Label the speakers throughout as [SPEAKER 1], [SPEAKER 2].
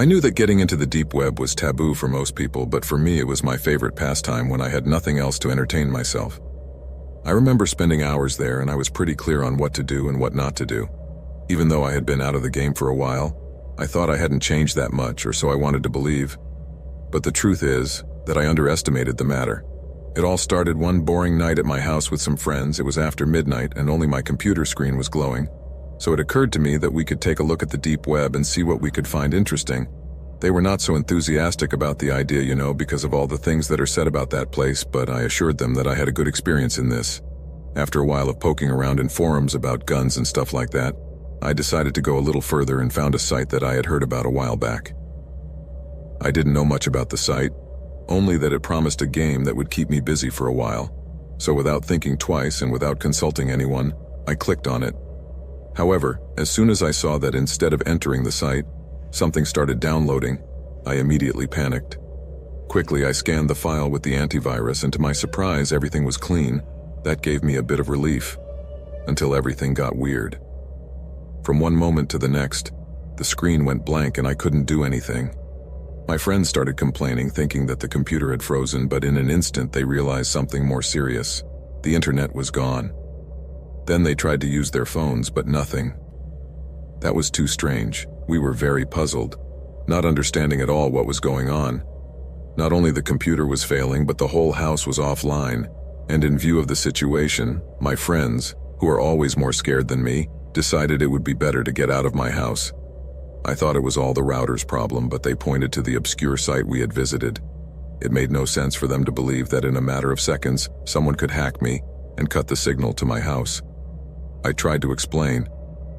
[SPEAKER 1] I knew that getting into the deep web was taboo for most people, but for me it was my favorite pastime when I had nothing else to entertain myself. I remember spending hours there, and I was pretty clear on what to do and what not to do. Even though I had been out of the game for a while, I thought I hadn't changed that much, or so I wanted to believe. But the truth is that I underestimated the matter. It all started one boring night at my house with some friends. It was after midnight and only my computer screen was glowing. So it occurred to me that we could take a look at the deep web and see what we could find interesting. They were not so enthusiastic about the idea, because of all the things that are said about that place, but I assured them that I had a good experience in this. After a while of poking around in forums about guns and stuff like that, I decided to go a little further and found a site that I had heard about a while back. I didn't know much about the site, only that it promised a game that would keep me busy for a while. So without thinking twice and without consulting anyone, I clicked on it. However, as soon as I saw that instead of entering the site, something started downloading, I immediately panicked. Quickly, I scanned the file with the antivirus, and to my surprise, everything was clean. That gave me a bit of relief, until everything got weird. From one moment to the next, the screen went blank and I couldn't do anything. My friends started complaining, thinking that the computer had frozen, but in an instant they realized something more serious. The internet was gone. Then they tried to use their phones, but nothing. That was too strange. We were very puzzled, not understanding at all what was going on. Not only the computer was failing, but the whole house was offline, and in view of the situation, my friends, who are always more scared than me, decided it would be better to get out of my house. I thought it was all the router's problem, but they pointed to the obscure site we had visited. It made no sense for them to believe that in a matter of seconds, someone could hack me and cut the signal to my house. I tried to explain,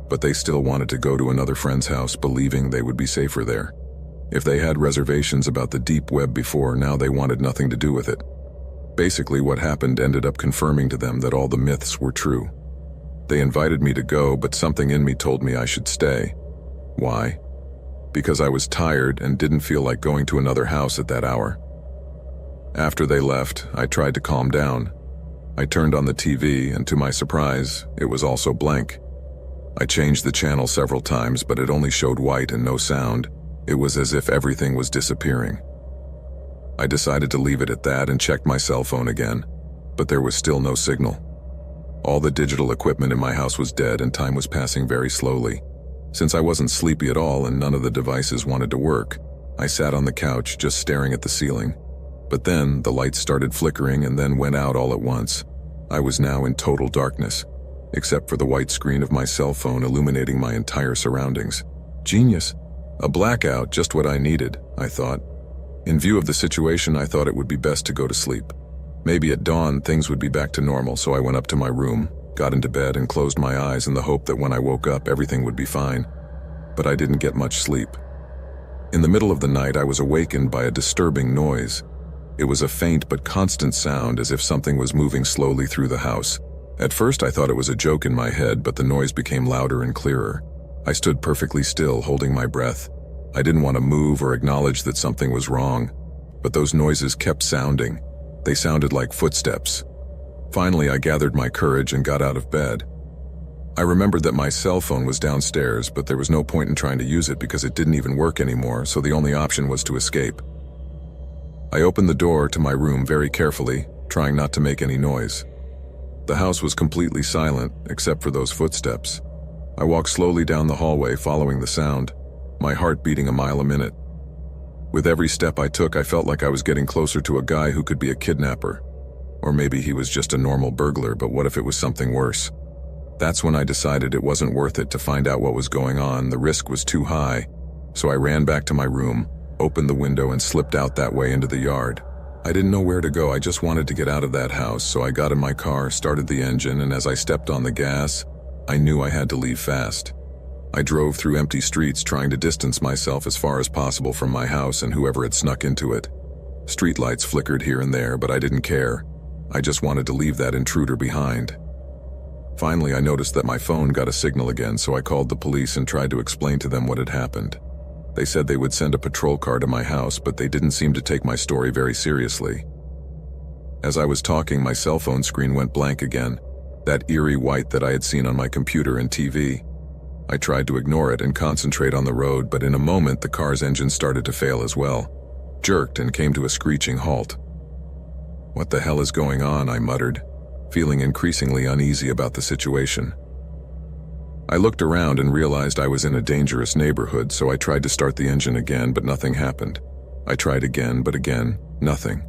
[SPEAKER 1] but they still wanted to go to another friend's house, believing they would be safer there. If they had reservations about the deep web before, now they wanted nothing to do with it. Basically, what happened ended up confirming to them that all the myths were true. They invited me to go, but something in me told me I should stay. Why? Because I was tired and didn't feel like going to another house at that hour. After they left, I tried to calm down. I turned on the TV, and to my surprise, it was also blank. I changed the channel several times, but it only showed white and no sound. It was as if everything was disappearing. I decided to leave it at that and checked my cell phone again, but there was still no signal. All the digital equipment in my house was dead, and time was passing very slowly. Since I wasn't sleepy at all and none of the devices wanted to work, I sat on the couch just staring at the ceiling. But then the lights started flickering and then went out all at once. I was now in total darkness, except for the white screen of my cell phone illuminating my entire surroundings. Genius. A blackout, just what I needed, I thought. In view of the situation, I thought it would be best to go to sleep. Maybe at dawn things would be back to normal, so I went up to my room, got into bed and closed my eyes in the hope that when I woke up everything would be fine. But I didn't get much sleep. In the middle of the night I was awakened by a disturbing noise. It was a faint but constant sound, as if something was moving slowly through the house. At first I thought it was a joke in my head, but the noise became louder and clearer. I stood perfectly still, holding my breath. I didn't want to move or acknowledge that something was wrong, but those noises kept sounding. They sounded like footsteps. Finally, I gathered my courage and got out of bed. I remembered that my cell phone was downstairs, but there was no point in trying to use it because it didn't even work anymore, so the only option was to escape. I opened the door to my room very carefully, trying not to make any noise. The house was completely silent, except for those footsteps. I walked slowly down the hallway, following the sound, my heart beating a mile a minute. With every step I took, I felt like I was getting closer to a guy who could be a kidnapper. Or maybe he was just a normal burglar, but what if it was something worse? That's when I decided it wasn't worth it to find out what was going on. The risk was too high. So I ran back to my room, opened the window and slipped out that way into the yard. I didn't know where to go. I just wanted to get out of that house, so I got in my car, started the engine, and as I stepped on the gas, I knew I had to leave fast. I drove through empty streets, trying to distance myself as far as possible from my house and whoever had snuck into it. Streetlights flickered here and there, but I didn't care. I just wanted to leave that intruder behind. Finally, I noticed that my phone got a signal again, so I called the police and tried to explain to them what had happened. They said they would send a patrol car to my house, but they didn't seem to take my story very seriously. As I was talking, my cell phone screen went blank again, that eerie white that I had seen on my computer and TV. I tried to ignore it and concentrate on the road, but in a moment the car's engine started to fail as well, jerked and came to a screeching halt. "What the hell is going on?" I muttered, feeling increasingly uneasy about the situation. I looked around and realized I was in a dangerous neighborhood, so I tried to start the engine again, but nothing happened. I tried again, but again, nothing.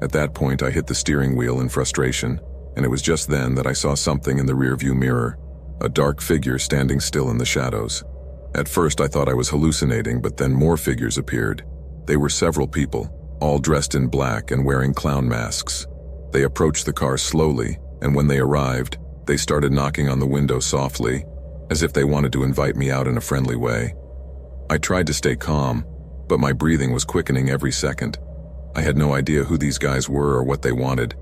[SPEAKER 1] At that point, I hit the steering wheel in frustration, and it was just then that I saw something in the rearview mirror, a dark figure standing still in the shadows. At first, I thought I was hallucinating, but then more figures appeared. They were several people, all dressed in black and wearing clown masks. They approached the car slowly, and when they arrived, they started knocking on the window softly, as if they wanted to invite me out in a friendly way. I tried to stay calm, but my breathing was quickening every second. I had no idea who these guys were or what they wanted,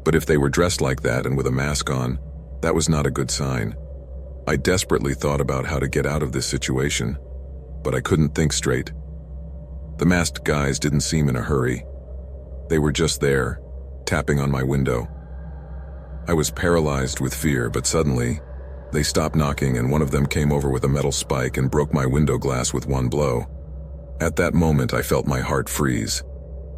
[SPEAKER 1] but if they were dressed like that and with a mask on, that was not a good sign. I desperately thought about how to get out of this situation, but I couldn't think straight. The masked guys didn't seem in a hurry. They were just there, tapping on my window. I was paralyzed with fear, but suddenly, they stopped knocking and one of them came over with a metal spike and broke my window glass with one blow. At that moment, I felt my heart freeze.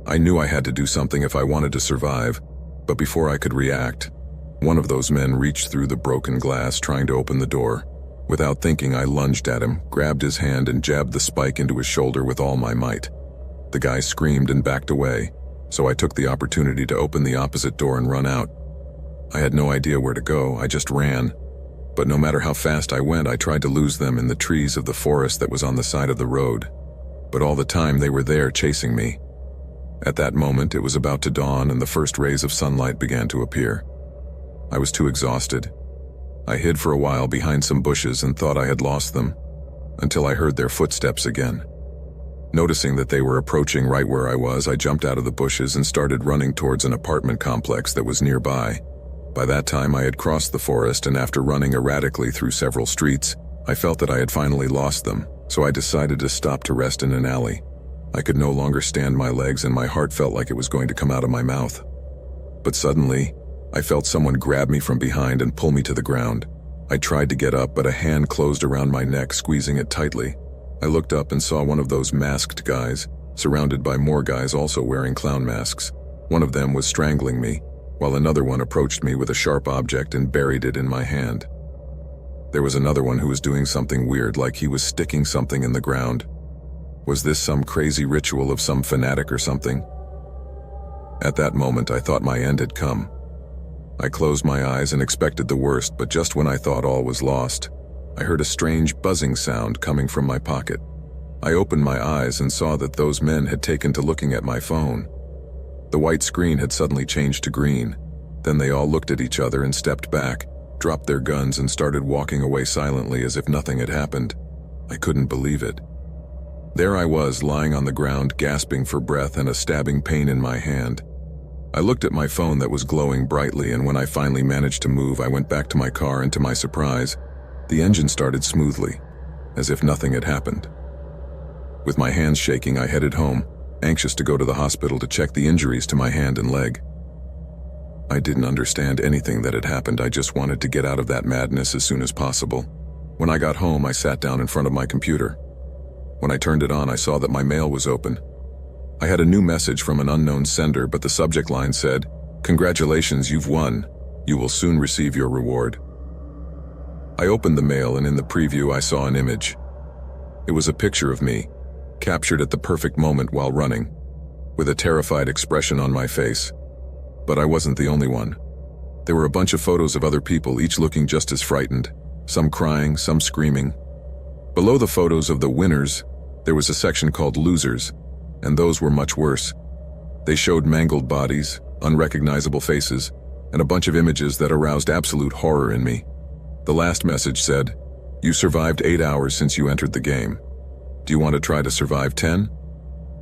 [SPEAKER 1] I knew I had to do something if I wanted to survive, but before I could react, one of those men reached through the broken glass trying to open the door. Without thinking, I lunged at him, grabbed his hand and jabbed the spike into his shoulder with all my might. The guy screamed and backed away, so I took the opportunity to open the opposite door and run out. I had no idea where to go, I just ran. But no matter how fast I went, I tried to lose them in the trees of the forest that was on the side of the road. But all the time they were there chasing me. At that moment, it was about to dawn and the first rays of sunlight began to appear. I was too exhausted. I hid for a while behind some bushes and thought I had lost them, until I heard their footsteps again. Noticing that they were approaching right where I was, I jumped out of the bushes and started running towards an apartment complex that was nearby. By that time, I had crossed the forest, and after running erratically through several streets, I felt that I had finally lost them, so I decided to stop to rest in an alley. I could no longer stand my legs and my heart felt like it was going to come out of my mouth. But suddenly, I felt someone grab me from behind and pull me to the ground. I tried to get up, but a hand closed around my neck, squeezing it tightly. I looked up and saw one of those masked guys, surrounded by more guys also wearing clown masks. One of them was strangling me, while another one approached me with a sharp object and buried it in my hand. There was another one who was doing something weird, like he was sticking something in the ground. Was this some crazy ritual of some fanatic or something? At that moment, I thought my end had come. I closed my eyes and expected the worst, but just when I thought all was lost, I heard a strange buzzing sound coming from my pocket. I opened my eyes and saw that those men had taken to looking at my phone. The white screen had suddenly changed to green. Then they all looked at each other and stepped back, dropped their guns and started walking away silently as if nothing had happened. I couldn't believe it. There I was, lying on the ground, gasping for breath and a stabbing pain in my hand. I looked at my phone that was glowing brightly, and when I finally managed to move, I went back to my car, and to my surprise, the engine started smoothly, as if nothing had happened. With my hands shaking, I headed home, anxious to go to the hospital to check the injuries to my hand and leg. I didn't understand anything that had happened. I just wanted to get out of that madness as soon as possible. When I got home, I sat down in front of my computer. When I turned it on, I saw that my mail was open. I had a new message from an unknown sender, but the subject line said, "Congratulations, you've won. You will soon receive your reward." I opened the mail, and in the preview I saw an image. It was a picture of me, captured at the perfect moment while running, with a terrified expression on my face. But I wasn't the only one. There were a bunch of photos of other people, each looking just as frightened, some crying, some screaming. Below the photos of the winners, there was a section called losers, and those were much worse. They showed mangled bodies, unrecognizable faces, and a bunch of images that aroused absolute horror in me. The last message said, "You survived 8 hours since you entered the game. Do you want to try to survive 10?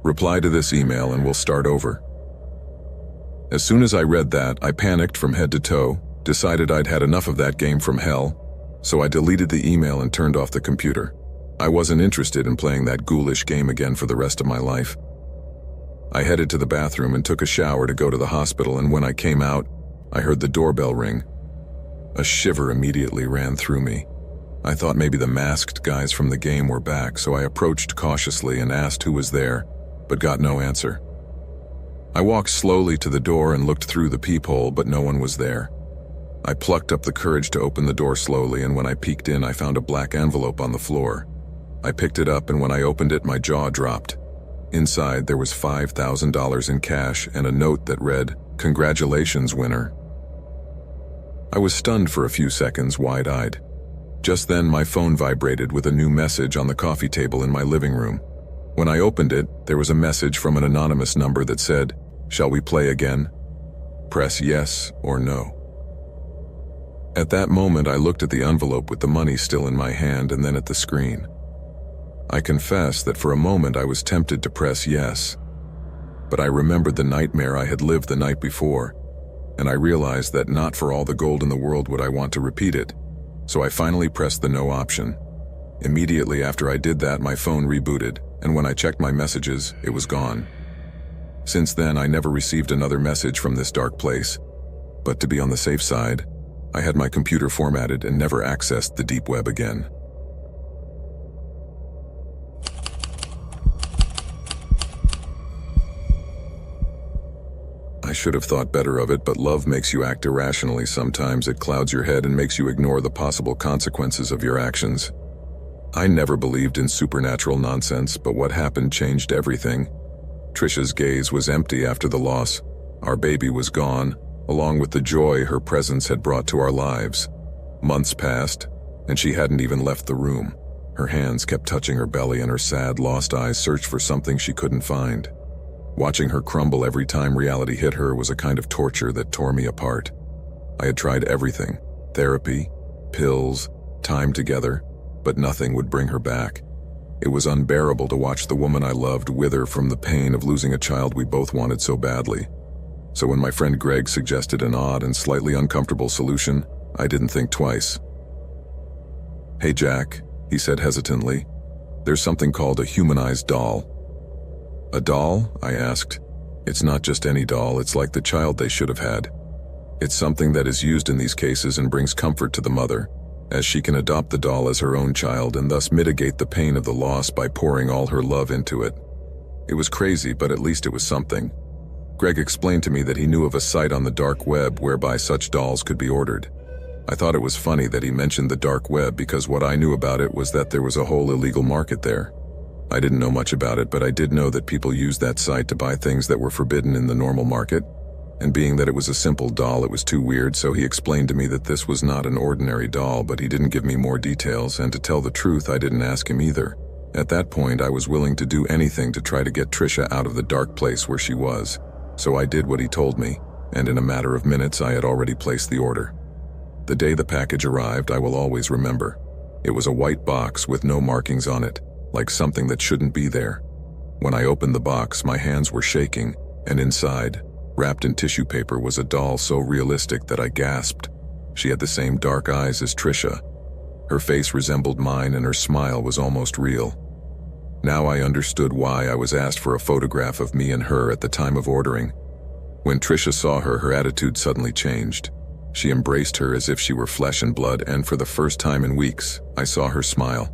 [SPEAKER 1] Reply to this email and we'll start over." As soon as I read that, I panicked from head to toe, decided I'd had enough of that game from hell, so I deleted the email and turned off the computer. I wasn't interested in playing that ghoulish game again for the rest of my life. I headed to the bathroom and took a shower to go to the hospital, and when I came out, I heard the doorbell ring. A shiver immediately ran through me. I thought maybe the masked guys from the game were back, so I approached cautiously and asked who was there, but got no answer. I walked slowly to the door and looked through the peephole, but no one was there. I plucked up the courage to open the door slowly, and when I peeked in, I found a black envelope on the floor. I picked it up, and when I opened it, my jaw dropped. Inside, there was $5,000 in cash and a note that read, "Congratulations, winner." I was stunned for a few seconds, wide-eyed. Just then, my phone vibrated with a new message on the coffee table in my living room. When I opened it, there was a message from an anonymous number that said, "Shall we play again? Press yes or no." At that moment, I looked at the envelope with the money still in my hand and then at the screen. I confess that for a moment I was tempted to press yes, but I remembered the nightmare I had lived the night before, and I realized that not for all the gold in the world would I want to repeat it, so I finally pressed the no option. Immediately after I did that, my phone rebooted, and when I checked my messages, it was gone. Since then, I never received another message from this dark place, but to be on the safe side, I had my computer formatted and never accessed the deep web again. I should have thought better of it, but love makes you act irrationally. Sometimes it clouds your head and makes you ignore the possible consequences of your actions. I never believed in supernatural nonsense, but what happened changed everything. Trisha's gaze was empty after the loss. Our baby was gone, along with the joy her presence had brought to our lives. Months passed, and she hadn't even left the room. Her hands kept touching her belly, and her sad, lost eyes searched for something she couldn't find. Watching her crumble every time reality hit her was a kind of torture that tore me apart. I had tried everything: therapy, pills, time together, but nothing would bring her back. It was unbearable to watch the woman I loved wither from the pain of losing a child we both wanted so badly. So when my friend Greg suggested an odd and slightly uncomfortable solution, I didn't think twice. "Hey Jack," he said hesitantly, "there's something called a humanized doll." "A doll?" I asked. "It's not just any doll, it's like the child they should have had. It's something that is used in these cases and brings comfort to the mother, as she can adopt the doll as her own child and thus mitigate the pain of the loss by pouring all her love into it." It was crazy, but at least it was something. Greg explained to me that he knew of a site on the dark web whereby such dolls could be ordered. I thought it was funny that he mentioned the dark web because what I knew about it was that there was a whole illegal market there. I didn't know much about it, but I did know that people used that site to buy things that were forbidden in the normal market, and being that it was a simple doll, it was too weird, so he explained to me that this was not an ordinary doll, but he didn't give me more details, and to tell the truth, I didn't ask him either. At that point, I was willing to do anything to try to get Trisha out of the dark place where she was. So I did what he told me, and in a matter of minutes I had already placed the order. The day the package arrived, I will always remember. It was a white box with no markings on it, like something that shouldn't be there. When I opened the box, my hands were shaking, and inside, wrapped in tissue paper, was a doll so realistic that I gasped. She had the same dark eyes as Trisha. Her face resembled mine, and her smile was almost real. Now I understood why I was asked for a photograph of me and her at the time of ordering. When Trisha saw her, her attitude suddenly changed. She embraced her as if she were flesh and blood, and for the first time in weeks, I saw her smile.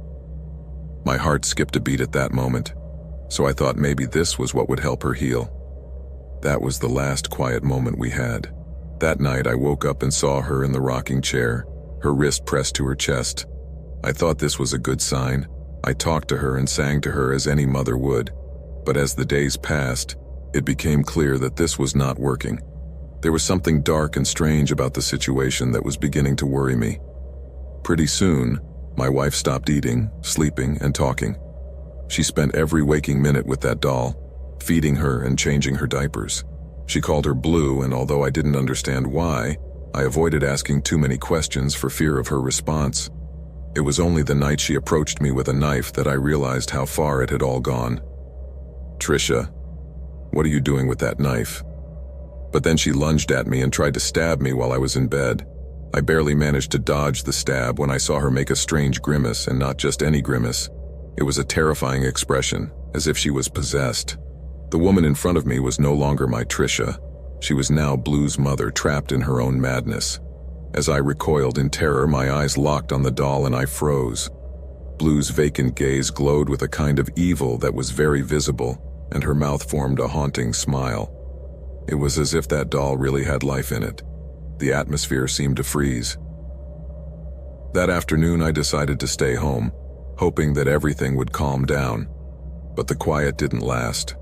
[SPEAKER 1] My heart skipped a beat at that moment, so I thought maybe this was what would help her heal. That was the last quiet moment we had. That night I woke up and saw her in the rocking chair, her wrist pressed to her chest. I thought this was a good sign. I talked to her and sang to her as any mother would, but as the days passed, it became clear that this was not working. There was something dark and strange about the situation that was beginning to worry me. Pretty soon, my wife stopped eating, sleeping, and talking. She spent every waking minute with that doll, feeding her and changing her diapers. She called her Blue, and although I didn't understand why, I avoided asking too many questions for fear of her response. It was only the night she approached me with a knife that I realized how far it had all gone. "Trisha, what are you doing with that knife?" But then she lunged at me and tried to stab me while I was in bed. I barely managed to dodge the stab when I saw her make a strange grimace, and not just any grimace. It was a terrifying expression, as if she was possessed. The woman in front of me was no longer my Trisha. She was now Blue's mother, trapped in her own madness. As I recoiled in terror, my eyes locked on the doll and I froze. Blue's vacant gaze glowed with a kind of evil that was very visible, and her mouth formed a haunting smile. It was as if that doll really had life in it. The atmosphere seemed to freeze. That afternoon, I decided to stay home, hoping that everything would calm down. But the quiet didn't last.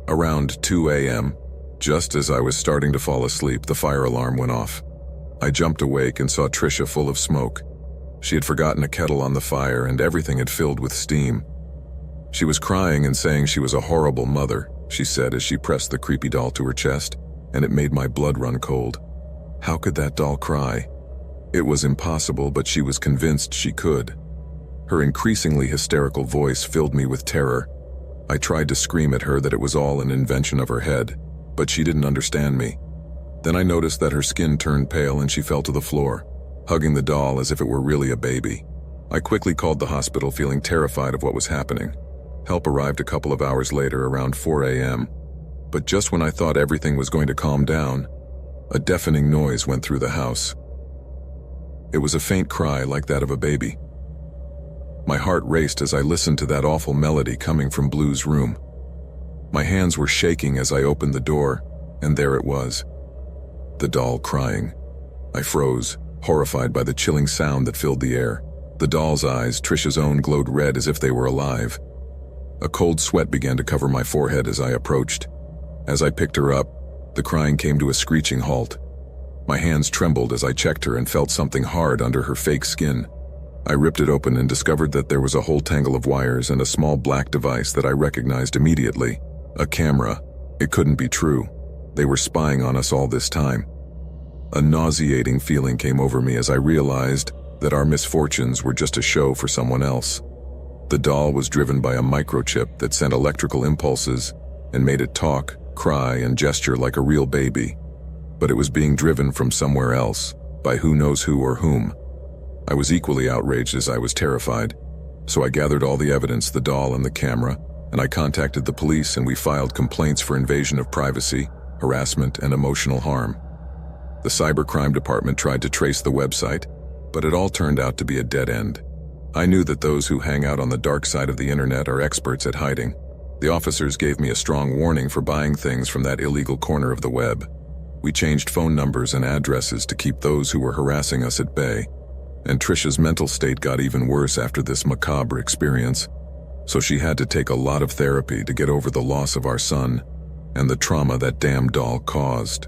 [SPEAKER 1] Around 2 a.m., just as I was starting to fall asleep, the fire alarm went off. I jumped awake and saw Trisha full of smoke. She had forgotten a kettle on the fire and everything had filled with steam. She was crying and saying she was a horrible mother, she said as she pressed the creepy doll to her chest, and it made my blood run cold. How could that doll cry? It was impossible, but she was convinced she could. Her increasingly hysterical voice filled me with terror. I tried to scream at her that it was all an invention of her head, but she didn't understand me. Then I noticed that her skin turned pale and she fell to the floor, hugging the doll as if it were really a baby. I quickly called the hospital, feeling terrified of what was happening. Help arrived a couple of hours later, around 4 a.m. But just when I thought everything was going to calm down, a deafening noise went through the house. It was a faint cry like that of a baby. My heart raced as I listened to that awful melody coming from Blue's room. My hands were shaking as I opened the door, and there it was. The doll crying. I froze, horrified by the chilling sound that filled the air. The doll's eyes, Trisha's own, glowed red as if they were alive. A cold sweat began to cover my forehead as I approached. As I picked her up, the crying came to a screeching halt. My hands trembled as I checked her and felt something hard under her fake skin. I ripped it open and discovered that there was a whole tangle of wires and a small black device that I recognized immediately. A camera. It couldn't be true. They were spying on us all this time. A nauseating feeling came over me as I realized that our misfortunes were just a show for someone else. The doll was driven by a microchip that sent electrical impulses and made it talk, cry, and gesture like a real baby. But it was being driven from somewhere else, by who knows who or whom. I was equally outraged as I was terrified, so I gathered all the evidence, the doll and the camera, and I contacted the police and we filed complaints for invasion of privacy, harassment, and emotional harm. The cybercrime department tried to trace the website, but it all turned out to be a dead end. I knew that those who hang out on the dark side of the internet are experts at hiding. The officers gave me a strong warning for buying things from that illegal corner of the web. We changed phone numbers and addresses to keep those who were harassing us at bay, and Trisha's mental state got even worse after this macabre experience, so she had to take a lot of therapy to get over the loss of our son and the trauma that damn doll caused.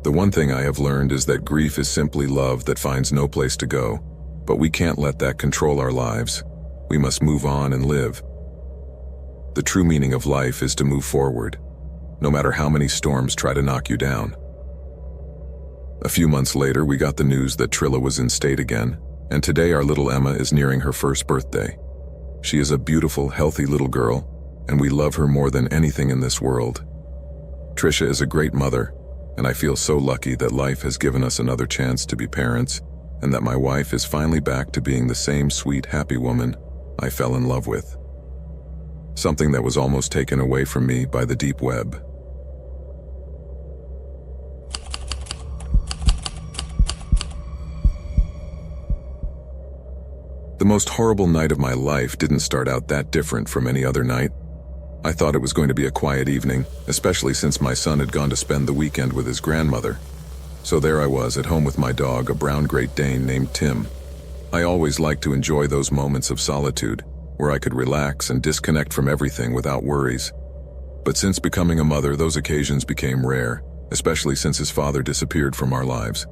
[SPEAKER 1] The one thing I have learned is that grief is simply love that finds no place to go, but we can't let that control our lives. We must move on and live. The true meaning of life is to move forward, no matter how many storms try to knock you down. A few months later, we got the news that Trilla was in state again, and today our little Emma is nearing her first birthday. She is a beautiful, healthy little girl, and we love her more than anything in this world. Trisha is a great mother, and I feel so lucky that life has given us another chance to be parents, and that my wife is finally back to being the same sweet, happy woman I fell in love with. Something that was almost taken away from me by the deep web. The most horrible night of my life didn't start out that different from any other night. I thought it was going to be a quiet evening, especially since my son had gone to spend the weekend with his grandmother. So there I was at home with my dog, a brown Great Dane named Tim. I always liked to enjoy those moments of solitude, where I could relax and disconnect from everything without worries. But since becoming a mother, those occasions became rare, especially since his father disappeared from our lives.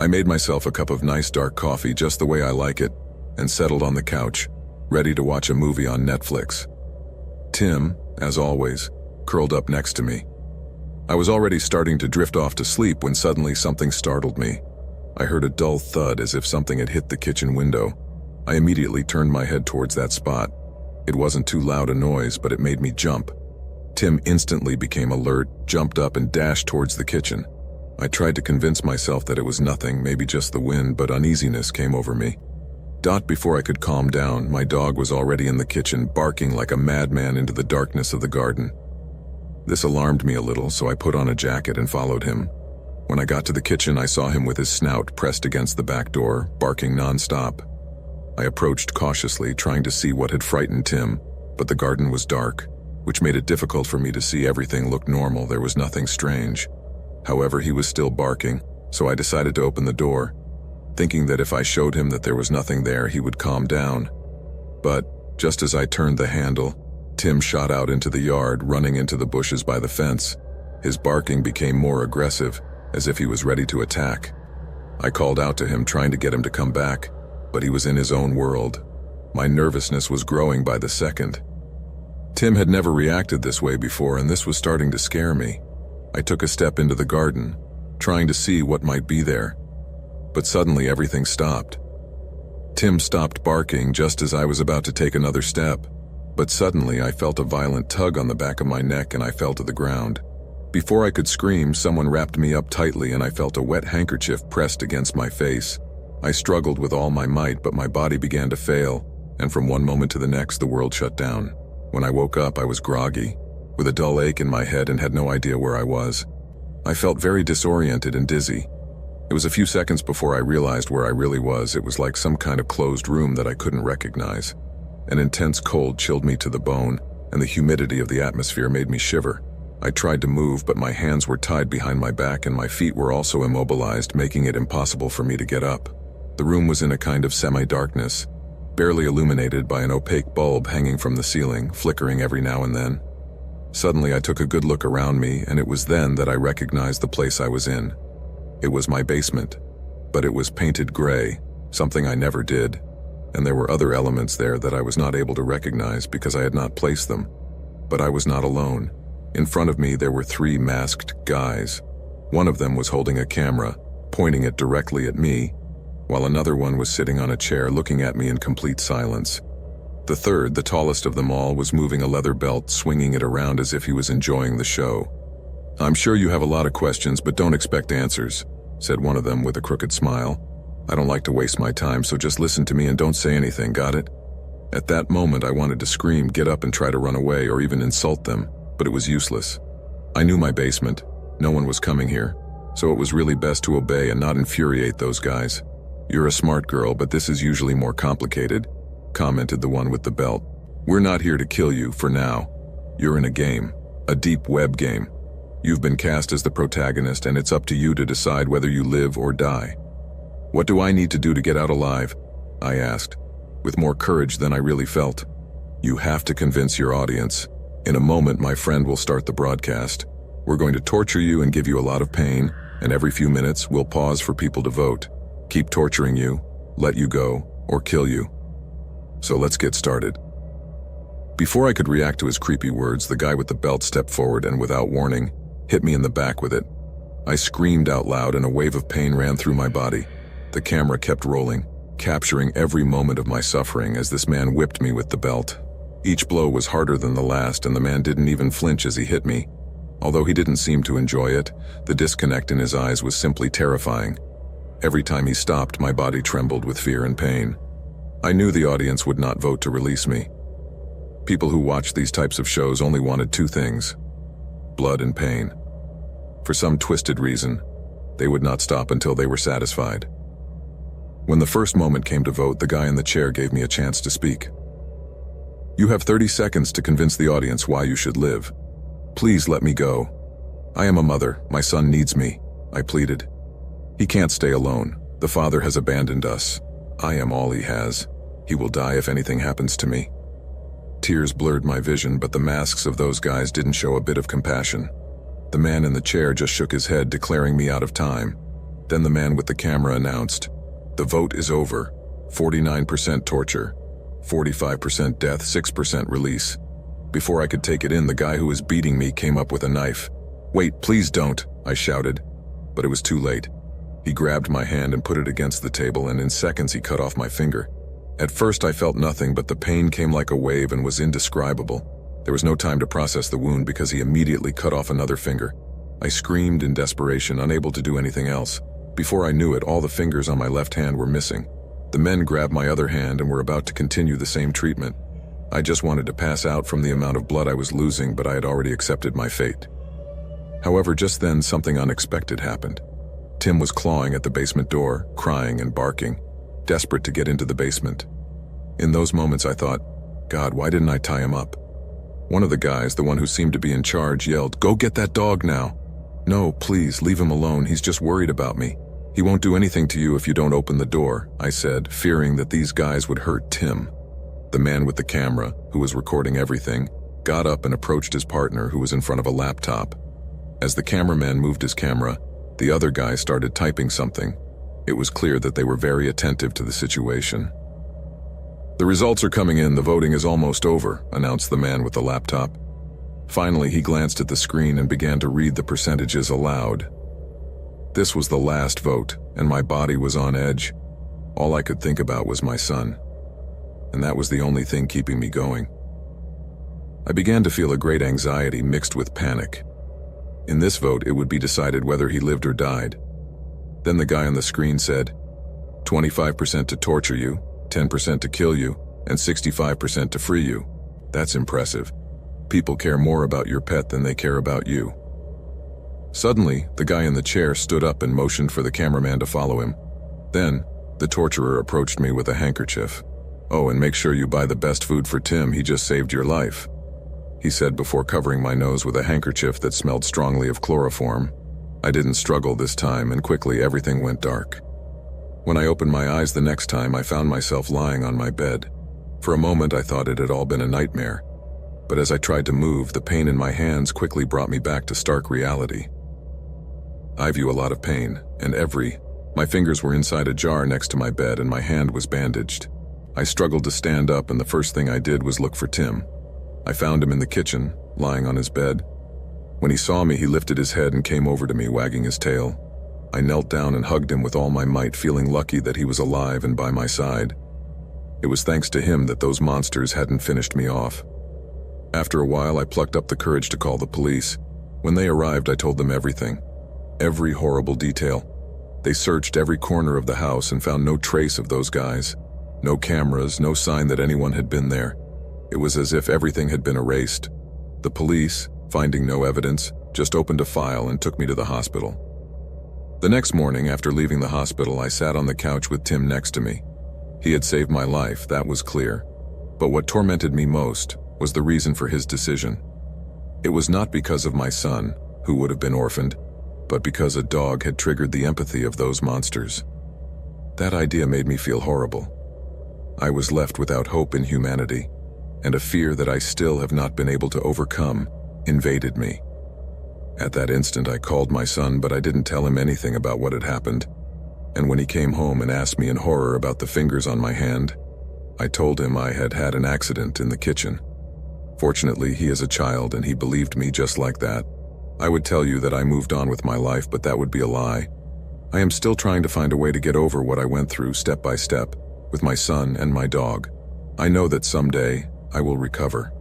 [SPEAKER 1] I made myself a cup of nice dark coffee just the way I like it, and settled on the couch, ready to watch a movie on Netflix. Tim, as always, curled up next to me. I was already starting to drift off to sleep when suddenly something startled me. I heard a dull thud as if something had hit the kitchen window. I immediately turned my head towards that spot. It wasn't too loud a noise, but it made me jump. Tim instantly became alert, jumped up and dashed towards the kitchen. I tried to convince myself that it was nothing, maybe just the wind, but uneasiness came over me. Before I could calm down, my dog was already in the kitchen, barking like a madman into the darkness of the garden. This alarmed me a little, so I put on a jacket and followed him. When I got to the kitchen, I saw him with his snout pressed against the back door, barking nonstop. I approached cautiously, trying to see what had frightened Tim, but the garden was dark, which made it difficult for me to see. Everything looked normal. There was nothing strange. However, he was still barking, so I decided to open the door, thinking that if I showed him that there was nothing there, he would calm down. But just as I turned the handle, Tim shot out into the yard, running into the bushes by the fence. His barking became more aggressive, as if he was ready to attack. I called out to him, trying to get him to come back, but he was in his own world. My nervousness was growing by the second. Tim had never reacted this way before, and this was starting to scare me. I took a step into the garden, trying to see what might be there. But suddenly everything stopped. Tim stopped barking just as I was about to take another step, but suddenly I felt a violent tug on the back of my neck and I fell to the ground. Before I could scream, someone wrapped me up tightly and I felt a wet handkerchief pressed against my face. I struggled with all my might, but my body began to fail, and from one moment to the next, the world shut down. When I woke up, I was groggy, with a dull ache in my head and had no idea where I was. I felt very disoriented and dizzy. It was a few seconds before I realized where I really was. It was like some kind of closed room that I couldn't recognize. An intense cold chilled me to the bone, and the humidity of the atmosphere made me shiver. I tried to move, but my hands were tied behind my back and my feet were also immobilized, making it impossible for me to get up. The room was in a kind of semi-darkness, barely illuminated by an opaque bulb hanging from the ceiling, flickering every now and then. Suddenly, I took a good look around me, and it was then that I recognized the place I was in. It was my basement, but it was painted gray, something I never did, and there were other elements there that I was not able to recognize because I had not placed them. But I was not alone. In front of me, there were 3 masked guys. One of them was holding a camera, pointing it directly at me, while another one was sitting on a chair looking at me in complete silence. The third, the tallest of them all, was moving a leather belt, swinging it around as if he was enjoying the show. "I'm sure you have a lot of questions, but don't expect answers," said one of them with a crooked smile. "I don't like to waste my time, so just listen to me and don't say anything, got it?" At that moment, I wanted to scream, get up and try to run away or even insult them, but it was useless. I knew my basement. No one was coming here, so it was really best to obey and not infuriate those guys. "You're a smart girl, but this is usually more complicated," commented the one with the belt. "We're not here to kill you, for now. You're in a game, a deep web game. You've been cast as the protagonist, and it's up to you to decide whether you live or die." "What do I need to do to get out alive?" I asked, with more courage than I really felt. "You have to convince your audience. In a moment, my friend will start the broadcast. We're going to torture you and give you a lot of pain, and every few minutes, we'll pause for people to vote. Keep torturing you, let you go, or kill you. So let's get started." Before I could react to his creepy words, the guy with the belt stepped forward and, without warning, hit me in the back with it. I screamed out loud and a wave of pain ran through my body. The camera kept rolling, capturing every moment of my suffering as this man whipped me with the belt. Each blow was harder than the last, and the man didn't even flinch as he hit me. Although he didn't seem to enjoy it, the disconnect in his eyes was simply terrifying. Every time he stopped, my body trembled with fear and pain. I knew the audience would not vote to release me. People who watched these types of shows only wanted 2 things: blood and pain. For some twisted reason, they would not stop until they were satisfied. When the first moment came to vote, the guy in the chair gave me a chance to speak. "You have 30 seconds to convince the audience why you should live. Please let me go. I am a mother. My son needs me," I pleaded. "He can't stay alone. The father has abandoned us. I am all he has. He will die if anything happens to me." Tears blurred my vision, but the masks of those guys didn't show a bit of compassion. The man in the chair just shook his head, declaring me out of time. Then the man with the camera announced, "The vote is over. 49% torture, 45% death, 6% release." Before I could take it in, the guy who was beating me came up with a knife. "Wait, please don't," I shouted. But it was too late. He grabbed my hand and put it against the table, and in seconds he cut off my finger. At first I felt nothing, but the pain came like a wave and was indescribable. There was no time to process the wound because he immediately cut off another finger. I screamed in desperation, unable to do anything else. Before I knew it, all the fingers on my left hand were missing. The men grabbed my other hand and were about to continue the same treatment. I just wanted to pass out from the amount of blood I was losing, but I had already accepted my fate. However, just then something unexpected happened. Tim was clawing at the basement door, crying and barking, desperate to get into the basement. In those moments I thought, God, why didn't I tie him up? One of the guys, the one who seemed to be in charge, yelled, "Go get that dog now." "No, please, leave him alone, he's just worried about me. He won't do anything to you if you don't open the door," I said, fearing that these guys would hurt Tim. The man with the camera, who was recording everything, got up and approached his partner, who was in front of a laptop. As the cameraman moved his camera, the other guy started typing something. It was clear that they were very attentive to the situation. "The results are coming in, the voting is almost over," announced the man with the laptop. Finally, he glanced at the screen and began to read the percentages aloud. This was the last vote, and my body was on edge. All I could think about was my son. And that was the only thing keeping me going. I began to feel a great anxiety mixed with panic. In this vote, it would be decided whether he lived or died. Then the guy on the screen said, 25% to torture you, 10% to kill you, and 65% to free you. That's impressive. People care more about your pet than they care about you. Suddenly, the guy in the chair stood up and motioned for the cameraman to follow him. Then, the torturer approached me with a handkerchief. "Oh, and make sure you buy the best food for Tim, he just saved your life," he said before covering my nose with a handkerchief that smelled strongly of chloroform. I didn't struggle this time, and quickly everything went dark. When I opened my eyes the next time, I found myself lying on my bed. For a moment I thought it had all been a nightmare. But as I tried to move, the pain in my hands quickly brought me back to stark reality. I view a lot of pain, and my fingers were inside a jar next to my bed and my hand was bandaged. I struggled to stand up, and the first thing I did was look for Tim. I found him in the kitchen, lying on his bed. When he saw me, he lifted his head and came over to me, wagging his tail. I knelt down and hugged him with all my might, feeling lucky that he was alive and by my side. It was thanks to him that those monsters hadn't finished me off. After a while, I plucked up the courage to call the police. When they arrived, I told them everything. Every horrible detail. They searched every corner of the house and found no trace of those guys. No cameras, no sign that anyone had been there. It was as if everything had been erased. The police, finding no evidence, just opened a file and took me to the hospital. The next morning, after leaving the hospital, I sat on the couch with Tim next to me. He had saved my life, that was clear. But what tormented me most was the reason for his decision. It was not because of my son, who would have been orphaned, but because a dog had triggered the empathy of those monsters. That idea made me feel horrible. I was left without hope in humanity, and a fear that I still have not been able to overcome invaded me. At that instant, I called my son, but I didn't tell him anything about what had happened. And when he came home and asked me in horror about the fingers on my hand, I told him I had had an accident in the kitchen. Fortunately, he is a child and he believed me just like that. I would tell you that I moved on with my life, but that would be a lie. I am still trying to find a way to get over what I went through step by step, with my son and my dog. I know that someday I will recover.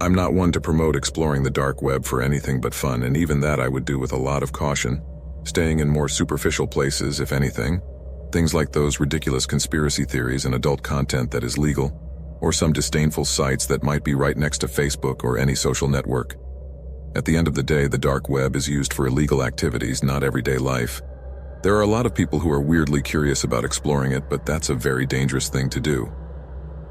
[SPEAKER 1] I'm not one to promote exploring the dark web for anything but fun, and even that I would do with a lot of caution, staying in more superficial places, if anything. Things like those ridiculous conspiracy theories and adult content that is legal, or some disdainful sites that might be right next to Facebook or any social network. At the end of the day, the dark web is used for illegal activities, not everyday life. There are a lot of people who are weirdly curious about exploring it, but that's a very dangerous thing to do.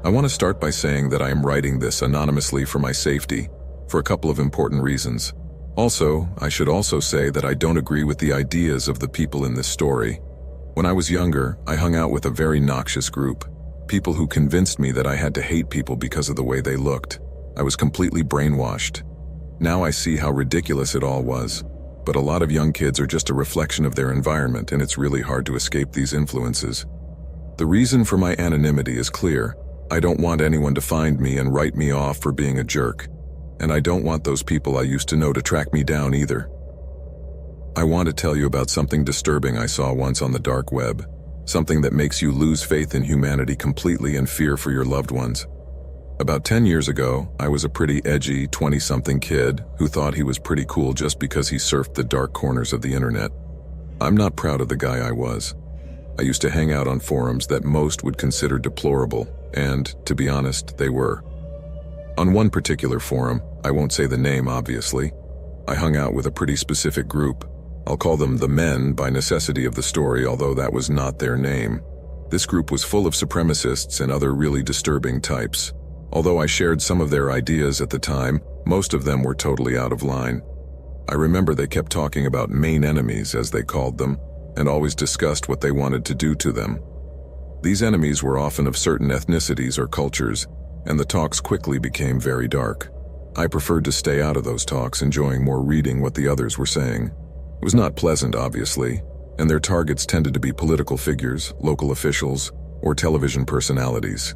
[SPEAKER 1] I want to start by saying that I am writing this anonymously for my safety, for a couple of important reasons. Also, I should also say that I don't agree with the ideas of the people in this story. When I was younger, I hung out with a very noxious group, people who convinced me that I had to hate people because of the way they looked. I was completely brainwashed. Now I see how ridiculous it all was, but a lot of young kids are just a reflection of their environment, and it's really hard to escape these influences. The reason for my anonymity is clear. I don't want anyone to find me and write me off for being a jerk, and I don't want those people I used to know to track me down either. I want to tell you about something disturbing I saw once on the dark web, something that makes you lose faith in humanity completely and fear for your loved ones. About 10 years ago, I was a pretty edgy 20-something kid who thought he was pretty cool just because he surfed the dark corners of the internet. I'm not proud of the guy I was. I used to hang out on forums that most would consider deplorable, and, to be honest, they were. On one particular forum, I won't say the name obviously, I hung out with a pretty specific group. I'll call them the men by necessity of the story, although that was not their name. This group was full of supremacists and other really disturbing types. Although I shared some of their ideas at the time, most of them were totally out of line. I remember they kept talking about main enemies, as they called them, and always discussed what they wanted to do to them. These enemies were often of certain ethnicities or cultures, and the talks quickly became very dark. I preferred to stay out of those talks, enjoying more reading what the others were saying. It was not pleasant, obviously, and their targets tended to be political figures, local officials, or television personalities.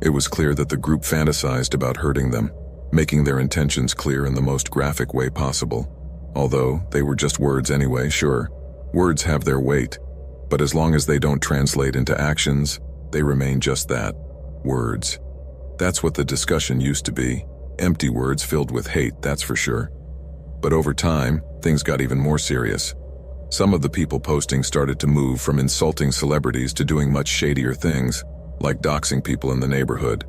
[SPEAKER 1] It was clear that the group fantasized about hurting them, making their intentions clear in the most graphic way possible. Although they were just words anyway, sure. Words have their weight, but as long as they don't translate into actions, they remain just that, words. That's what the discussion used to be, empty words filled with hate, that's for sure. But over time, things got even more serious. Some of the people posting started to move from insulting celebrities to doing much shadier things, like doxing people in the neighborhood.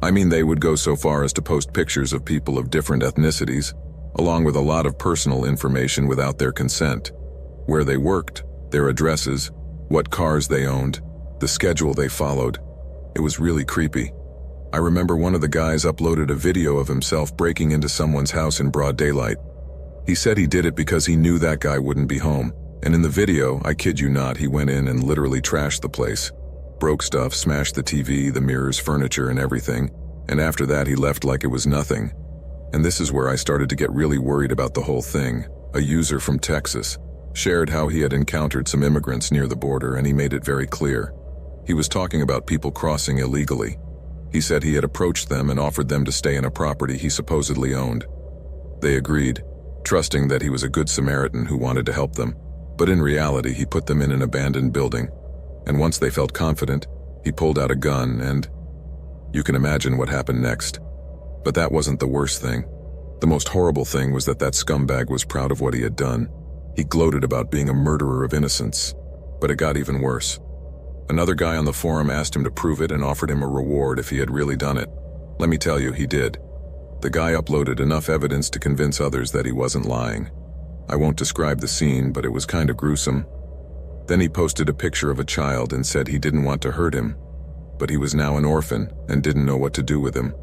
[SPEAKER 1] I mean, they would go so far as to post pictures of people of different ethnicities, along with a lot of personal information without their consent. Where they worked, their addresses, what cars they owned, the schedule they followed. It was really creepy. I remember one of the guys uploaded a video of himself breaking into someone's house in broad daylight. He said he did it because he knew that guy wouldn't be home, and in the video, I kid you not, he went in and literally trashed the place. Broke stuff, smashed the TV, the mirrors, furniture, and everything, and after that he left like it was nothing. And this is where I started to get really worried about the whole thing. A user from Texas shared how he had encountered some immigrants near the border, and he made it very clear. He was talking about people crossing illegally. He said he had approached them and offered them to stay in a property he supposedly owned. They agreed, trusting that he was a good Samaritan who wanted to help them, but in reality he put them in an abandoned building, and once they felt confident, he pulled out a gun and you can imagine what happened next. But that wasn't the worst thing. The most horrible thing was that scumbag was proud of what he had done. He gloated about being a murderer of innocents, but it got even worse. Another guy on the forum asked him to prove it and offered him a reward if he had really done it. Let me tell you, he did. The guy uploaded enough evidence to convince others that he wasn't lying. I won't describe the scene, but it was kind of gruesome. Then he posted a picture of a child and said he didn't want to hurt him, but he was now an orphan and didn't know what to do with him.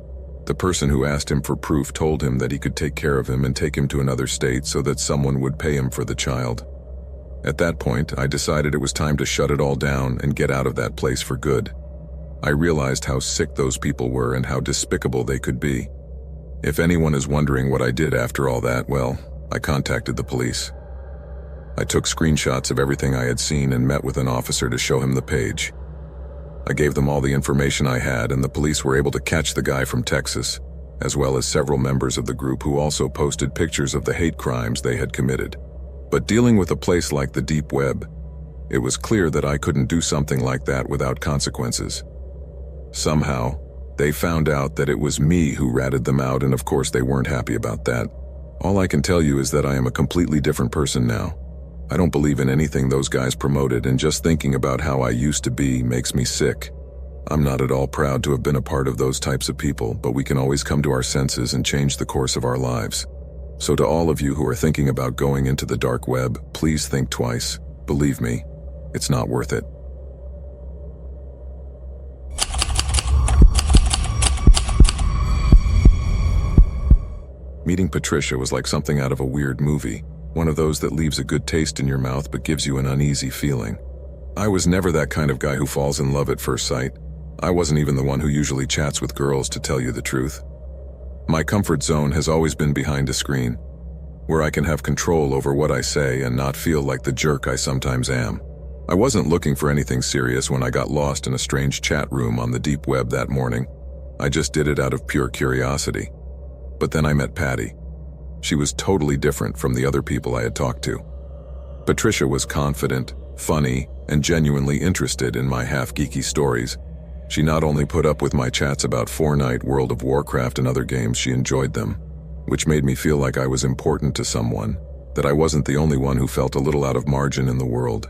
[SPEAKER 1] The person who asked him for proof told him that he could take care of him and take him to another state so that someone would pay him for the child. At that point, I decided it was time to shut it all down and get out of that place for good. I realized how sick those people were and how despicable they could be. If anyone is wondering what I did after all that, well, I contacted the police. I took screenshots of everything I had seen and met with an officer to show him the page. I gave them all the information I had, and the police were able to catch the guy from Texas, as well as several members of the group who also posted pictures of the hate crimes they had committed. But dealing with a place like the deep web, it was clear that I couldn't do something like that without consequences. Somehow, they found out that it was me who ratted them out, and of course they weren't happy about that. All I can tell you is that I am a completely different person now. I don't believe in anything those guys promoted, and just thinking about how I used to be makes me sick. I'm not at all proud to have been a part of those types of people, but we can always come to our senses and change the course of our lives. So to all of you who are thinking about going into the dark web, please think twice. Believe me, it's not worth it. Meeting Patricia was like something out of a weird movie, one of those that leaves a good taste in your mouth but gives you an uneasy feeling. I was never that kind of guy who falls in love at first sight. I wasn't even the one who usually chats with girls, to tell you the truth. My comfort zone has always been behind a screen, where I can have control over what I say and not feel like the jerk I sometimes am. I wasn't looking for anything serious when I got lost in a strange chat room on the deep web that morning. I just did it out of pure curiosity. But then I met Patty. She was totally different from the other people I had talked to. Patricia was confident, funny, and genuinely interested in my half-geeky stories. She not only put up with my chats about Fortnite, World of Warcraft, and other games, she enjoyed them, which made me feel like I was important to someone, that I wasn't the only one who felt a little out of margin in the world.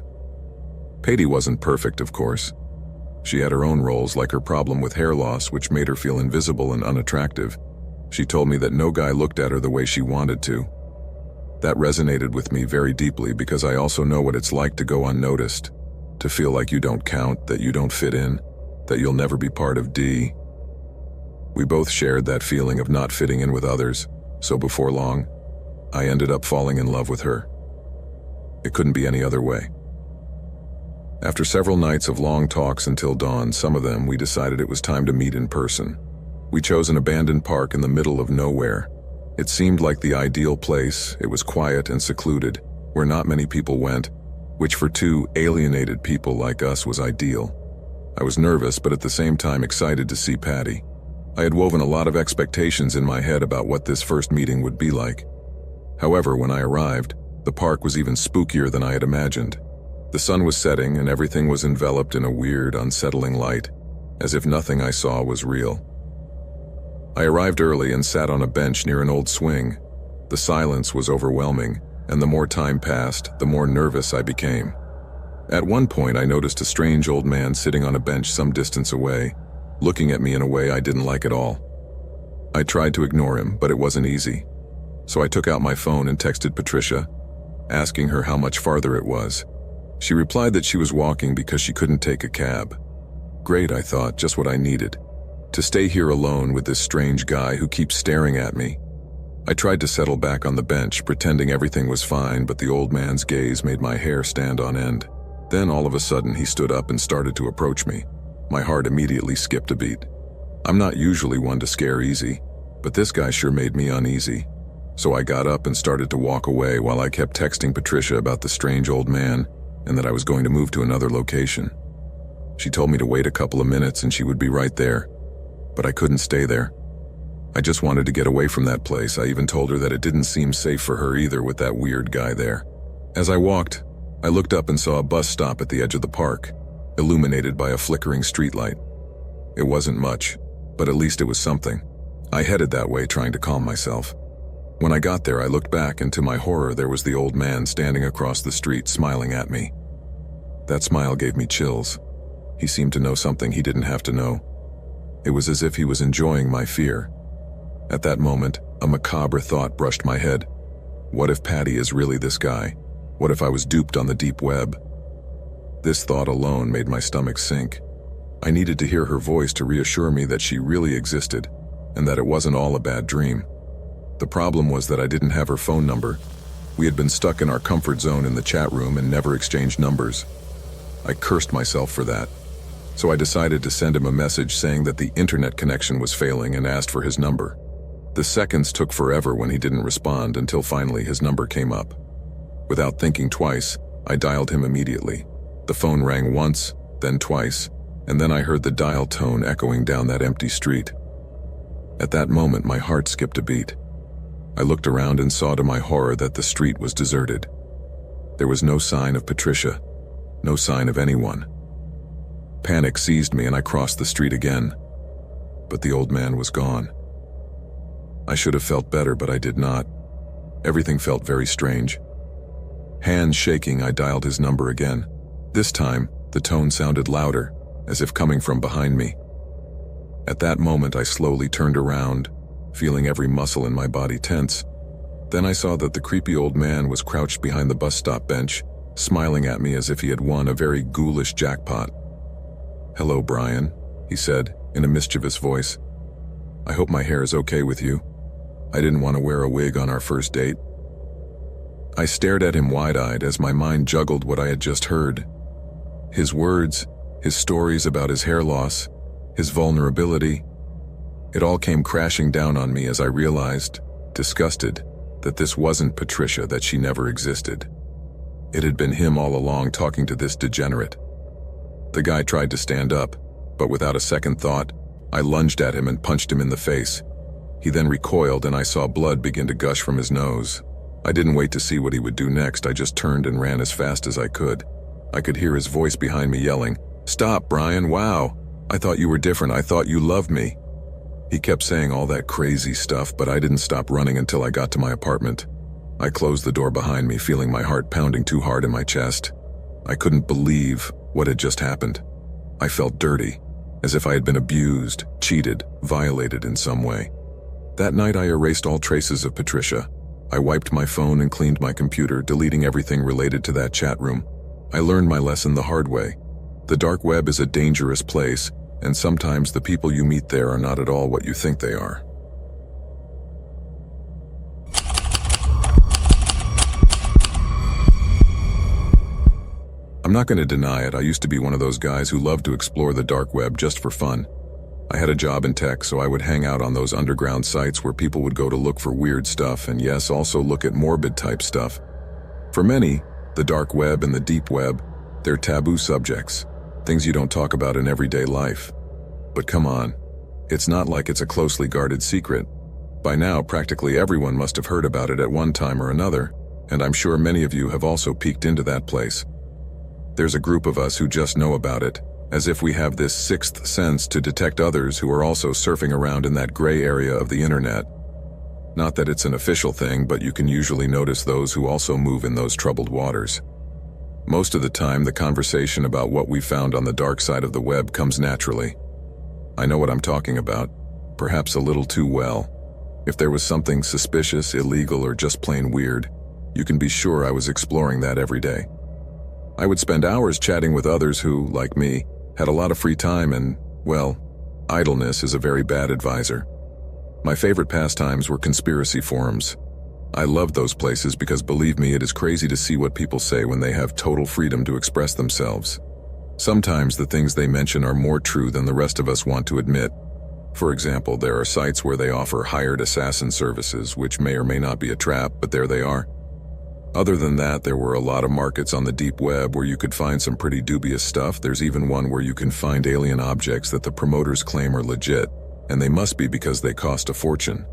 [SPEAKER 1] Patty wasn't perfect, of course. She had her own roles, like her problem with hair loss, which made her feel invisible and unattractive, She told me that no guy looked at her the way she wanted to. That resonated with me very deeply because I also know what it's like to go unnoticed, to feel like you don't count, that you don't fit in, that you'll never be part of D. We both shared that feeling of not fitting in with others, so before long, I ended up falling in love with her. It couldn't be any other way. After several nights of long talks until dawn, some of them, we decided it was time to meet in person. We chose an abandoned park in the middle of nowhere. It seemed like the ideal place. It was quiet and secluded, where not many people went, which for two alienated people like us was ideal. I was nervous, but at the same time excited to see Patty. I had woven a lot of expectations in my head about what this first meeting would be like. However, when I arrived, the park was even spookier than I had imagined. The sun was setting and everything was enveloped in a weird, unsettling light, as if nothing I saw was real. I arrived early and sat on a bench near an old swing. The silence was overwhelming, and the more time passed, the more nervous I became. At one point, I noticed a strange old man sitting on a bench some distance away, looking at me in a way I didn't like at all. I tried to ignore him, but it wasn't easy. So I took out my phone and texted Patricia, asking her how much farther it was. She replied that she was walking because she couldn't take a cab. Great, I thought, just what I needed. To stay here alone with this strange guy who keeps staring at me. I tried to settle back on the bench, pretending everything was fine, but the old man's gaze made my hair stand on end. Then all of a sudden he stood up and started to approach me. My heart immediately skipped a beat. I'm not usually one to scare easy, but this guy sure made me uneasy. So I got up and started to walk away while I kept texting Patricia about the strange old man and that I was going to move to another location. She told me to wait a couple of minutes and she would be right there, but I couldn't stay there. I just wanted to get away from that place. I even told her that it didn't seem safe for her either with that weird guy there. As I walked, I looked up and saw a bus stop at the edge of the park, illuminated by a flickering streetlight. It wasn't much, but at least it was something. I headed that way, trying to calm myself. When I got there, I looked back, and to my horror, there was the old man standing across the street, smiling at me. That smile gave me chills. He seemed to know something he didn't have to know. It was as if he was enjoying my fear. At that moment, a macabre thought brushed my head. What if Patty is really this guy? What if I was duped on the deep web? This thought alone made my stomach sink. I needed to hear her voice to reassure me that she really existed, and that it wasn't all a bad dream. The problem was that I didn't have her phone number. We had been stuck in our comfort zone in the chat room and never exchanged numbers. I cursed myself for that. So I decided to send him a message saying that the internet connection was failing and asked for his number. The seconds took forever when he didn't respond until finally his number came up. Without thinking twice, I dialed him immediately. The phone rang once, then twice, and then I heard the dial tone echoing down that empty street. At that moment, my heart skipped a beat. I looked around and saw to my horror that the street was deserted. There was no sign of Patricia, no sign of anyone. Panic seized me and I crossed the street again, but the old man was gone. I should have felt better, but I did not. Everything felt very strange. Hands shaking, I dialed his number again. This time, the tone sounded louder, as if coming from behind me. At that moment, I slowly turned around, feeling every muscle in my body tense. Then I saw that the creepy old man was crouched behind the bus stop bench, smiling at me as if he had won a very ghoulish jackpot. "Hello, Brian," he said, in a mischievous voice. "I hope my hair is okay with you. I didn't want to wear a wig on our first date." I stared at him wide-eyed as my mind juggled what I had just heard. His words, his stories about his hair loss, his vulnerability. It all came crashing down on me as I realized, disgusted, that this wasn't Patricia, that she never existed. It had been him all along talking to this degenerate. The guy tried to stand up, but without a second thought, I lunged at him and punched him in the face. He then recoiled and I saw blood begin to gush from his nose. I didn't wait to see what he would do next. I just turned and ran as fast as I could. I could hear his voice behind me yelling, "Stop, Brian, wow! I thought you were different, I thought you loved me." He kept saying all that crazy stuff, but I didn't stop running until I got to my apartment. I closed the door behind me, feeling my heart pounding too hard in my chest. I couldn't believe what had just happened. I felt dirty, as if I had been abused, cheated, violated in some way. That night I erased all traces of Patricia. I wiped my phone and cleaned my computer, deleting everything related to that chat room. I learned my lesson the hard way. The dark web is a dangerous place, and sometimes the people you meet there are not at all what you think they are. I'm not going to deny it, I used to be one of those guys who loved to explore the dark web just for fun. I had a job in tech, so I would hang out on those underground sites where people would go to look for weird stuff and yes, also look at morbid type stuff. For many, the dark web and the deep web, they're taboo subjects, things you don't talk about in everyday life. But come on, it's not like it's a closely guarded secret. By now, practically everyone must have heard about it at one time or another, and I'm sure many of you have also peeked into that place. There's a group of us who just know about it, as if we have this sixth sense to detect others who are also surfing around in that gray area of the internet. Not that it's an official thing, but you can usually notice those who also move in those troubled waters. Most of the time, the conversation about what we found on the dark side of the web comes naturally. I know what I'm talking about, perhaps a little too well. If there was something suspicious, illegal, or just plain weird, you can be sure I was exploring that every day. I would spend hours chatting with others who, like me, had a lot of free time and, well, idleness is a very bad advisor. My favorite pastimes were conspiracy forums. I loved those places because, believe me, it is crazy to see what people say when they have total freedom to express themselves. Sometimes the things they mention are more true than the rest of us want to admit. For example, there are sites where they offer hired assassin services, which may or may not be a trap, but there they are. Other than that, there were a lot of markets on the deep web where you could find some pretty dubious stuff. There's even one where you can find alien objects that the promoters claim are legit, and they must be because they cost a fortune.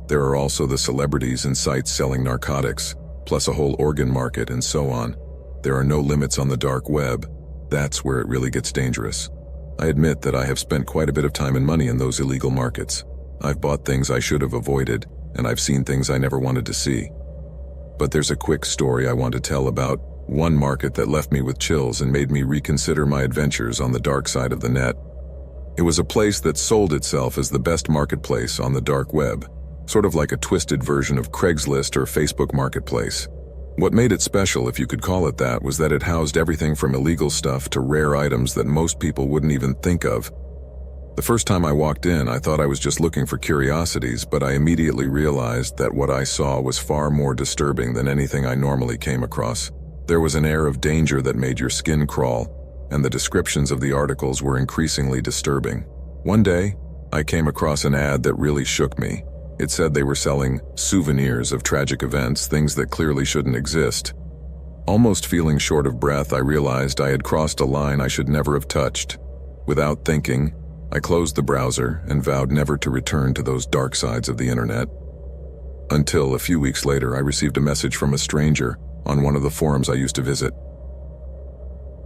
[SPEAKER 1] There are also the celebrities and sites selling narcotics, plus a whole organ market and so on. There are no limits on the dark web. That's where it really gets dangerous. I admit that I have spent quite a bit of time and money in those illegal markets. I've bought things I should have avoided, and I've seen things I never wanted to see. But there's a quick story I want to tell about one market that left me with chills and made me reconsider my adventures on the dark side of the net. It was a place that sold itself as the best marketplace on the dark web, sort of like a twisted version of Craigslist or Facebook Marketplace. What made it special, if you could call it that, was that it housed everything from illegal stuff to rare items that most people wouldn't even think of. The first time I walked in, I thought I was just looking for curiosities, but I immediately realized that what I saw was far more disturbing than anything I normally came across. There was an air of danger that made your skin crawl, and the descriptions of the articles were increasingly disturbing. One day, I came across an ad that really shook me. It said they were selling souvenirs of tragic events, things that clearly shouldn't exist. Almost feeling short of breath, I realized I had crossed a line I should never have touched. Without thinking, I closed the browser and vowed never to return to those dark sides of the internet. Until a few weeks later, I received a message from a stranger on one of the forums I used to visit.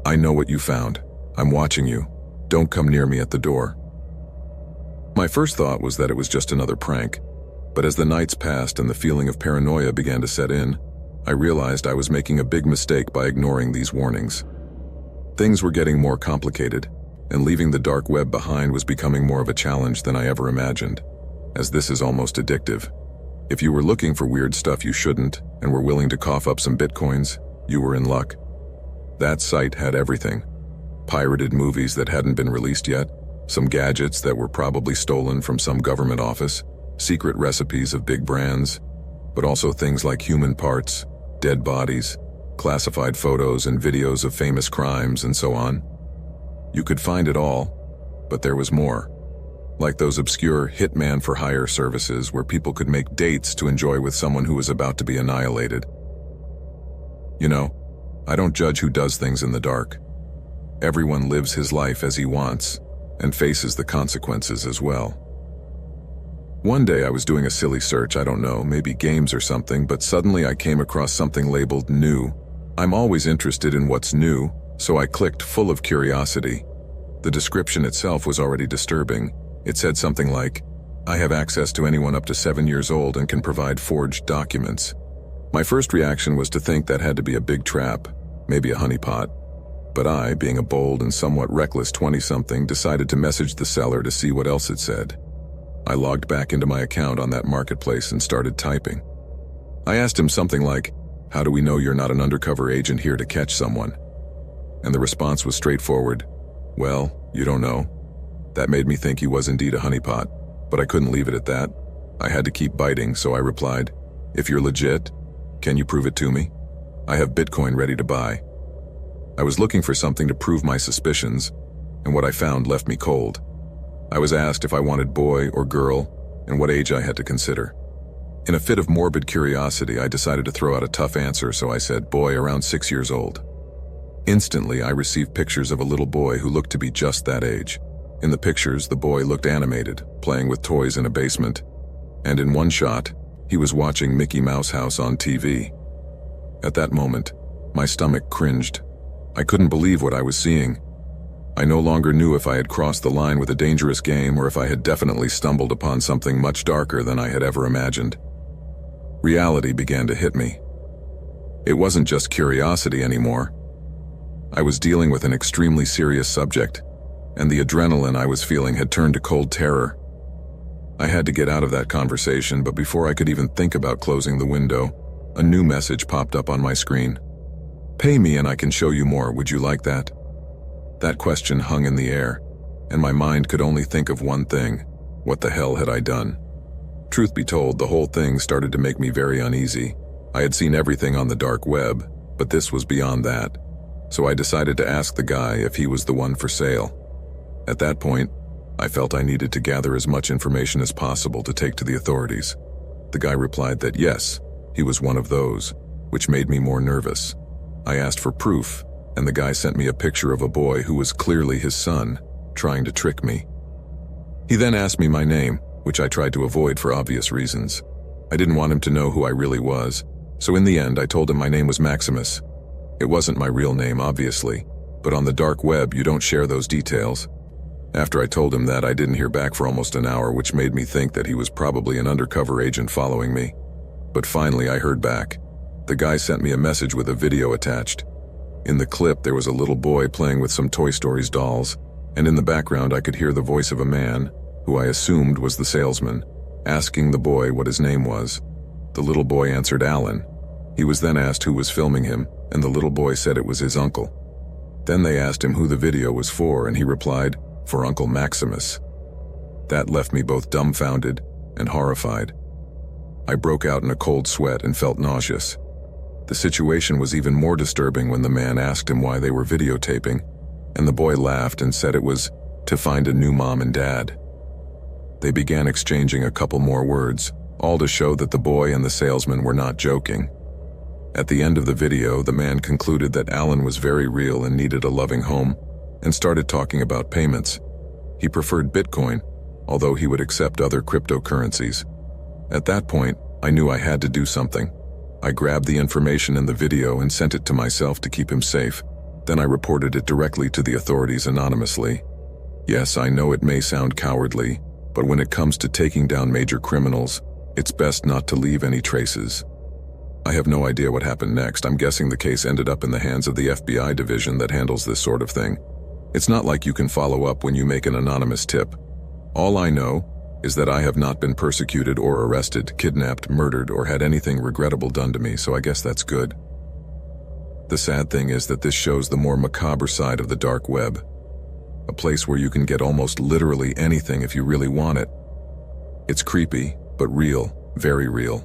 [SPEAKER 1] "I know what you found. I'm watching you. Don't come near me at the door." My first thought was that it was just another prank, but as the nights passed and the feeling of paranoia began to set in, I realized I was making a big mistake by ignoring these warnings. Things were getting more complicated, and leaving the dark web behind was becoming more of a challenge than I ever imagined, as this is almost addictive. If you were looking for weird stuff you shouldn't, and were willing to cough up some bitcoins, you were in luck. That site had everything. Pirated movies that hadn't been released yet, some gadgets that were probably stolen from some government office, secret recipes of big brands, but also things like human parts, dead bodies, classified photos and videos of famous crimes, and so on. You could find it all, but there was more. Like those obscure hitman for hire services where people could make dates to enjoy with someone who was about to be annihilated. You know, I don't judge who does things in the dark. Everyone lives his life as he wants, and faces the consequences as well. One day I was doing a silly search, I don't know, maybe games or something, but suddenly I came across something labeled new. I'm always interested in what's new, so I clicked, full of curiosity. The description itself was already disturbing. It said something like, "I have access to anyone up to 7 years old and can provide forged documents." My first reaction was to think that had to be a big trap, maybe a honeypot. But I, being a bold and somewhat reckless 20-something, decided to message the seller to see what else it said. I logged back into my account on that marketplace and started typing. I asked him something like, "How do we know you're not an undercover agent here to catch someone?" And the response was straightforward, "Well, you don't know." That made me think he was indeed a honeypot, but I couldn't leave it at that. I had to keep biting, so I replied, "If you're legit, can you prove it to me? I have Bitcoin ready to buy." I was looking for something to prove my suspicions, and what I found left me cold. I was asked if I wanted boy or girl, and what age I had to consider. In a fit of morbid curiosity, I decided to throw out a tough answer, so I said, "Boy, around 6 years old." Instantly, I received pictures of a little boy who looked to be just that age. In the pictures, the boy looked animated, playing with toys in a basement, and in one shot, he was watching Mickey Mouse House on TV. At that moment, my stomach cringed. I couldn't believe what I was seeing. I no longer knew if I had crossed the line with a dangerous game or if I had definitely stumbled upon something much darker than I had ever imagined. Reality began to hit me. It wasn't just curiosity anymore. I was dealing with an extremely serious subject, and the adrenaline I was feeling had turned to cold terror. I had to get out of that conversation, but before I could even think about closing the window, a new message popped up on my screen. "Pay me and I can show you more, would you like that?" That question hung in the air, and my mind could only think of one thing: what the hell had I done? Truth be told, the whole thing started to make me very uneasy. I had seen everything on the dark web, but this was beyond that. So I decided to ask the guy if he was the one for sale. At that point, I felt I needed to gather as much information as possible to take to the authorities. The guy replied that yes, he was one of those, which made me more nervous. I asked for proof, and the guy sent me a picture of a boy who was clearly his son, trying to trick me. He then asked me my name, which I tried to avoid for obvious reasons. I didn't want him to know who I really was, so in the end I told him my name was Maximus. It wasn't my real name, obviously, but on the dark web you don't share those details. After I told him that, I didn't hear back for almost an hour, which made me think that he was probably an undercover agent following me. But finally I heard back. The guy sent me a message with a video attached. In the clip there was a little boy playing with some Toy Stories dolls, and in the background I could hear the voice of a man, who I assumed was the salesman, asking the boy what his name was. The little boy answered Alan. He was then asked who was filming him, and the little boy said it was his uncle. Then they asked him who the video was for, and he replied, "For Uncle Maximus." That left me both dumbfounded and horrified. I broke out in a cold sweat and felt nauseous. The situation was even more disturbing when the man asked him why they were videotaping, and the boy laughed and said it was to find a new mom and dad. They began exchanging a couple more words, all to show that the boy and the salesman were not joking. At the end of the video, the man concluded that Alan was very real and needed a loving home, and started talking about payments. He preferred Bitcoin, although he would accept other cryptocurrencies. At that point, I knew I had to do something. I grabbed the information in the video and sent it to myself to keep him safe. Then I reported it directly to the authorities anonymously. Yes, I know it may sound cowardly, but when it comes to taking down major criminals, it's best not to leave any traces. I have no idea what happened next. I'm guessing the case ended up in the hands of the FBI division that handles this sort of thing. It's not like you can follow up when you make an anonymous tip. All I know is that I have not been persecuted or arrested, kidnapped, murdered, or had anything regrettable done to me, so I guess that's good. The sad thing is that this shows the more macabre side of the dark web. A place where you can get almost literally anything if you really want it. It's creepy, but real, very real.